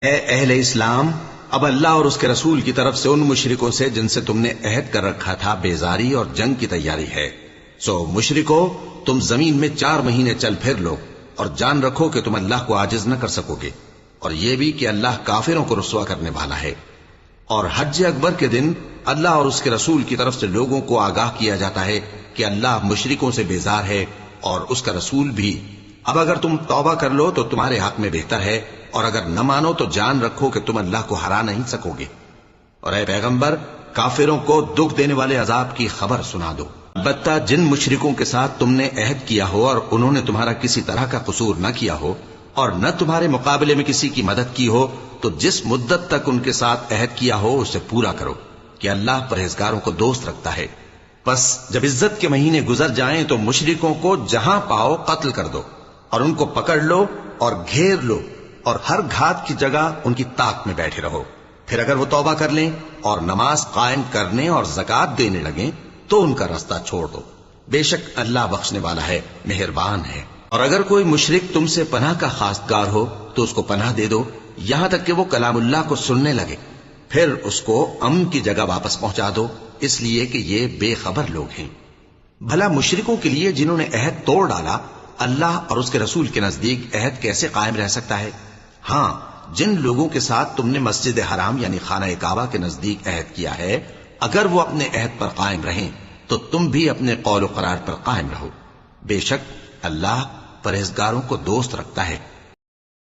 اے اہل اسلام، اب اللہ اور اس کے رسول کی طرف سے ان مشرکوں سے جن سے تم نے عہد کر رکھا تھا بیزاری اور جنگ کی تیاری ہے۔ سو مشرکو، تم زمین میں 4 مہینے چل پھر لو اور جان رکھو کہ تم اللہ کو عاجز نہ کر سکو گے، اور یہ بھی کہ اللہ کافروں کو رسوا کرنے والا ہے۔ اور حج اکبر کے دن اللہ اور اس کے رسول کی طرف سے لوگوں کو آگاہ کیا جاتا ہے کہ اللہ مشرکوں سے بیزار ہے اور اس کا رسول بھی۔ اب اگر تم توبہ کر لو تو تمہارے حق میں بہتر ہے، اور اگر نہ مانو تو جان رکھو کہ تم اللہ کو ہرا نہیں سکو گے۔ اور اے پیغمبر، کافروں کو دکھ دینے والے عذاب کی خبر سنا دو۔ البتہ جن مشرکوں کے ساتھ تم نے عہد کیا ہو اور انہوں نے تمہارا کسی طرح کا قصور نہ کیا ہو اور نہ تمہارے مقابلے میں کسی کی مدد کی ہو، تو جس مدت تک ان کے ساتھ عہد کیا ہو اسے پورا کرو، کہ اللہ پرہیزگاروں کو دوست رکھتا ہے۔ بس جب عزت کے مہینے گزر جائیں تو مشرکوں کو جہاں پاؤ قتل کر دو، اور ان کو پکڑ لو اور گھیر لو، اور ہر گھات کی جگہ ان کی طاق میں بیٹھے رہو۔ پھر اگر وہ توبہ کر لیں اور نماز قائم کرنے اور زکوٰۃ دینے لگیں تو ان کا راستہ چھوڑ دو، بے شک اللہ بخشنے والا ہے، مہربان ہے۔ اور اگر کوئی مشرک تم سے پناہ کا خواستگار ہو تو اس کو پناہ دے دو، یہاں تک کہ وہ کلام اللہ کو سننے لگے، پھر اس کو امن کی جگہ واپس پہنچا دو، اس لیے کہ یہ بے خبر لوگ ہیں۔ بھلا مشرکوں کے لیے جنہوں نے عہد توڑ ڈالا، اللہ اور اس کے رسول کے نزدیک عہد کیسے قائم رہ سکتا ہے؟ ہاں، جن لوگوں کے ساتھ تم نے مسجد حرام یعنی خانہ کعبہ کے نزدیک عہد کیا ہے، اگر وہ اپنے عہد پر قائم رہیں تو تم بھی اپنے قول و قرار پر قائم رہو، بے شک اللہ پرہیزگاروں کو دوست رکھتا ہے۔